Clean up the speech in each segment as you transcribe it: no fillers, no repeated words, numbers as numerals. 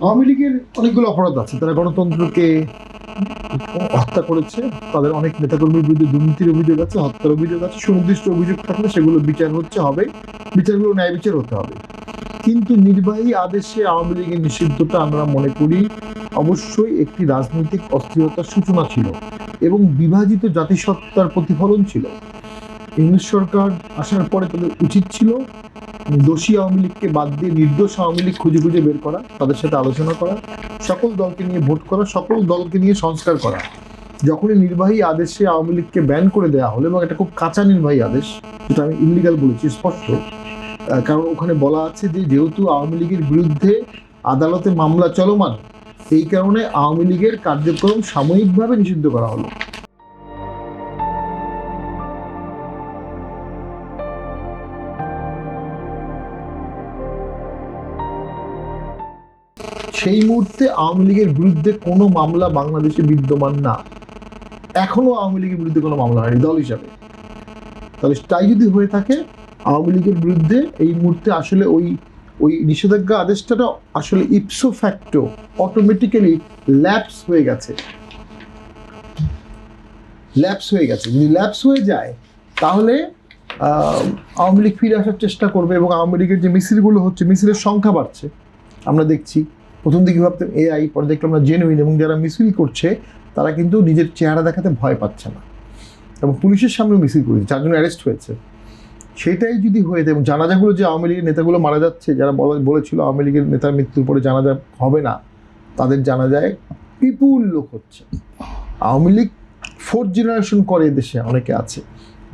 আওয়ামী লীগের অনেকগুলো অপরাধ আছে, তারা গণতন্ত্রকে হত্যা করেছে, তাদের অনেক নেতাকর্মীর বিরুদ্ধে দুর্নীতির অভিযোগ আছে, হত্যার অভিযোগ আছে, সুনির্দিষ্ট অভিযোগ থাকলে সেগুলো বিচার হবে, বিচারগুলো ন্যায় বিচার হতে হবে। কিন্তু নির্বাহী আদেশে আওয়ামী লীগের নিষিদ্ধটা আমরা মনে করি অবশ্যই একটি রাজনৈতিক অস্থিরতার সূচনা ছিল এবং বিভাজিত জাতিসত্তার প্রতিফলন ছিল। ইংলিশ সরকার আসার পরে তাদের উচিত ছিল দোষী আওয়ামী লীগকে বাদ দিয়ে নির্দোষ আওয়ামী লীগ খুঁজে খুঁজে বের করা, তাদের সাথে আলোচনা করা, সকল দলকে নিয়ে ভোট করা, সকল দলকে নিয়ে সংস্কার করা। যখনই নির্বাহী আদেশে আওয়ামী লীগকে ব্যান করে দেওয়া হলো, এবং এটা খুব কাঁচা নির্বাহী আদেশ, যেটা আমি ইলিগাল বলেছি স্পষ্ট, কারণ ওখানে বলা আছে যে যেহেতু আওয়ামী লীগের বিরুদ্ধে আদালতে মামলা চলমান, এই কারণে আওয়ামী লীগের কার্যক্রম সাময়িকভাবে নিষিদ্ধ করা হলো। সেই মুহূর্তে আওয়ামী লীগের বিরুদ্ধে কোনো মামলা বাংলাদেশে বিদ্যমান না, এখনো আওয়ামী লীগের বিরুদ্ধে কোনো মামলা হয়নি দল হিসাবে। তাহলে তাই যদি হয়ে থাকে, আওয়ামী লীগের বিরুদ্ধে এই মুহূর্তে আসলে ওই নিষেধাজ্ঞা আদেশটা আসলে ইপসো ফ্যাক্টো অটোমেটিক্যালি ল্যাপস হয়ে গেছে। যদি ল্যাপস হয়ে যায় তাহলে আওয়ামী লীগ ফিরে আসার চেষ্টা করবে, এবং আওয়ামী লীগের যে মিছিলগুলো হচ্ছে, মিছিলের সংখ্যা বাড়ছে। আমরা দেখছি প্রথম দিকে ভাবতাম এআই, পরে দেখলাম আমরা জেনুইন, এবং যারা মিছিল করছে তারা কিন্তু নিজের চেহারা দেখাতে ভয় পাচ্ছে না, এবং পুলিশের সামনে মিছিল করেছে, 4 জন অ্যারেস্ট হয়েছে। সেটাই যদি হয়ে যায়, এবং জানাজাগুলো যে আওয়ামী লীগের নেতাগুলো মারা যাচ্ছে, যারা বলেছিল আওয়ামী লীগের নেতার মৃত্যুর পরে জানাজা হবে না, তাদের জানাজায় বিপুল লোক হচ্ছে। আওয়ামী লীগ 4th জেনারেশন করে দেশে অনেকে আছে,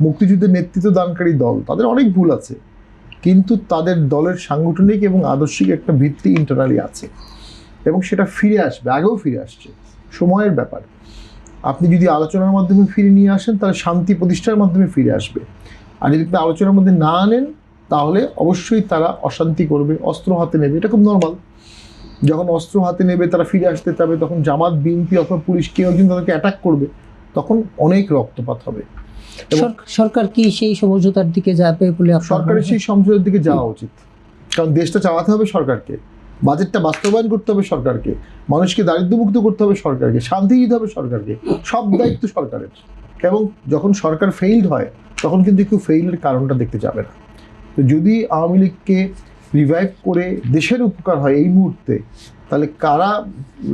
মুক্তিযুদ্ধের নেতৃত্ব দানকারী দল, তাদের অনেক ভুল আছে, কিন্তু তাদের দলের সাংগঠনিক এবং আদর্শিক একটা ভিত্তি ইন্টারনালি আছে, এবং সেটা ফিরে আসবে, আগেও ফিরে আসছে, সময়ের ব্যাপার। আপনি যদি আলোচনার মাধ্যমে ফিরে নিয়ে আসেন তাহলে শান্তি প্রতিষ্ঠার মাধ্যমে ফিরে আসবে, আর যদি আপনি আলোচনার মধ্যে না আনেন তাহলে অবশ্যই তারা অশান্তি করবে, অস্ত্র হাতে নেবে। এটা খুব নর্মাল, যখন অস্ত্র হাতে নেবে তারা ফিরে আসতে চাবে, তখন জামাত, বিএনপি অথবা পুলিশ কেউ একজন তাদেরকে অ্যাটাক করবে, তখন অনেক রক্তপাত হবে। সরকার কি সেই সমঝোতার দিকে যাবে বলে? সরকারের সেই সমঝোতার দিকে যাওয়া উচিত, কারণ দেশটা চালাতে হবে সরকারকে, বাজেটটা বাস্তবায়ন করতে হবে সরকারকে, মানুষকে দারিদ্র্যমুক্ত করতে হবে সরকারকে, শান্তি দিতে হবে সরকারকে, সব দায়িত্ব সরকারের। এবং যখন সরকার ফেইল্ড হয় তখন কিন্তু কেউ ফেইলের কারণটা দেখতে যাবে না। তো যদি আওয়ামী লীগকে রিভাইভ করে দেশের উপকার হয় এই মুহূর্তে, তাহলে কারা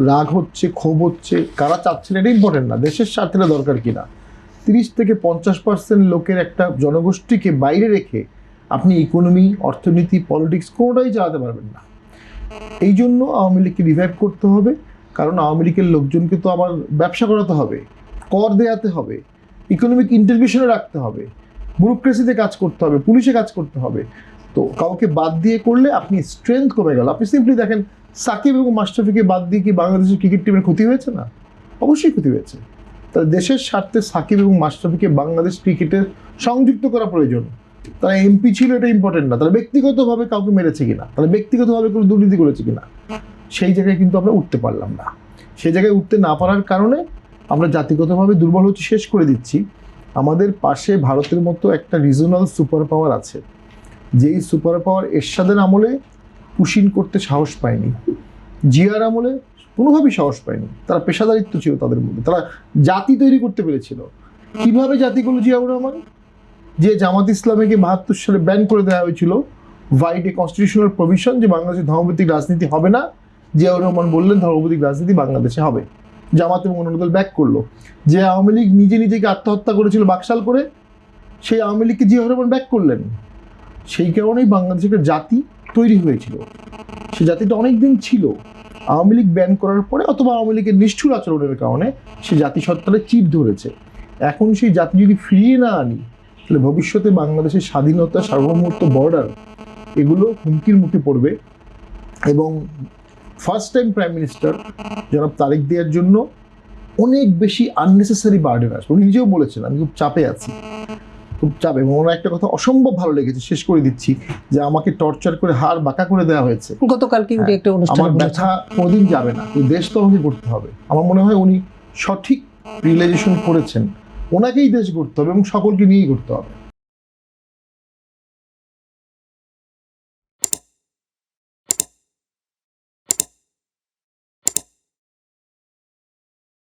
রাগ হচ্ছে, ক্ষোভ হচ্ছে, কারা চাচ্ছেন, এটা ইম্পর্টেন্ট না, দেশের স্বার্থে দরকার কিনা। 30 থেকে 50% লোকের একটা জনগোষ্ঠীকে বাইরে রেখে আপনি ইকোনমি, অর্থনীতি, পলিটিক্স কোনোটাই চালাতে পারবেন না। এই জন্য আওয়ামী লীগকে রিভাইভ করতে হবে, কারণ আওয়ামী লীগের লোকজনকে তো আমার ব্যবসা করাতে হবে, কর দেয়াতে হবে, ইকোনমিক ইন্টারভেনশনে রাখতে হবে, ব্যুরোক্রেসিতে কাজ করতে হবে, পুলিশে কাজ করতে হবে। তো কাউকে বাদ দিয়ে করলে আপনি স্ট্রেংথ কমে গেল। আপনি সিম্পলি দেখেন সাকিব এবং মাশরাফিকে বাদ দিয়ে কি বাংলাদেশের ক্রিকেট টিমের ক্ষতি হয়েছে না? অবশ্যই ক্ষতি হয়েছে। তাহলে দেশের স্বার্থে সাকিব এবং মাশরাফিকে বাংলাদেশ ক্রিকেটে সংযুক্ত করা প্রয়োজন। তারা এমপি ছিল, এটা ইম্পর্টেন্ট না, তারা ব্যক্তিগতভাবে কাউকে মেরেছে কিনা, তারা ব্যক্তিগতভাবে কোনো দুর্নীতি করেছে কিনা, সেই জায়গায় কিন্তু আমরা উঠতে পারলাম না। সেই জায়গায় উঠতে না পারার কারণে আমরা জাতিগতভাবে দুর্বল হচ্ছে, শেষ করে দিচ্ছি। আমাদের পাশে ভারতের মতো একটা রিজনাল সুপার পাওয়ার আছে, যেই সুপার পাওয়ার এরশাদের আমলে পুশিন করতে সাহস পায়নি, জিয়ার আমলে কোনোভাবেই সাহস পায়নি। তারা পেশাদারিত্ব ছিল তাদের মধ্যে, তারা জাতি তৈরি করতে পেরেছিল। কিভাবে জাতি করলো জিয়াউর রহমান? যে জামাত ইসলামীকে 72 সালে ব্যান করে দেওয়া হয়েছিল, ভাইট এ কনস্টিটিউশনাল প্রভিশন যে বাংলাদেশে ধর্মভিত্তিক রাজনীতি হবে না, জিয়াউর রহমান বললেন ধর্মভিত্তিক রাজনীতি বাংলাদেশে হবে। জামাত এবং অন্যান্য দল ব্যাক করলো। যে আওয়ামী লীগ নিজেকে আত্মহত্যা করেছিল বাকশাল করে, সেই আওয়ামী লীগকে জিয়াউর রহমান ব্যাক করলেন। সেই কারণেই বাংলাদেশে একটা জাতি তৈরি হয়েছিল, সেই জাতিটা অনেক দিন ছিল। আওয়ামী লীগ ব্যান করার পরে অথবা আওয়ামী লীগের নিষ্ঠুর আচরণের কারণে সেই জাতিসত্তারে চির ধরেছে। এখন সেই জাতি যদি ফিরিয়ে না আনি, তাহলে ভবিষ্যতে বাংলাদেশের স্বাধীনতা, সার্বভৌমত্ব, বর্ডার এগুলো হুমকির মুখে পড়বে। এবং ফার্স্ট টাইম প্রাইম মিনিস্টার জনাব তারেক জিয়ার জন্য অনেক বেশি আননেসেসারি বার্ডেন আসবে। উনি নিজেও বলেছেন আমি খুব চাপে আছি, খুব চাপে। এবং ওনার একটা কথা অসম্ভব ভালো লেগেছে, শেষ করে দিচ্ছি, যে আমাকে টর্চার করে হাড় বাঁকা করে দেওয়া হয়েছে। গতকালকে একটা অনুষ্ঠান, আমার ব্যথা কোনোদিন যাবে না, দেশ তো আমাকে করতে হবে। আমার মনে হয় উনি সঠিক রিয়েলাইজেশন করেছেন, ওনাকেই দেশ করতে হবে এবং সকলকে নিয়েই করতে হবে।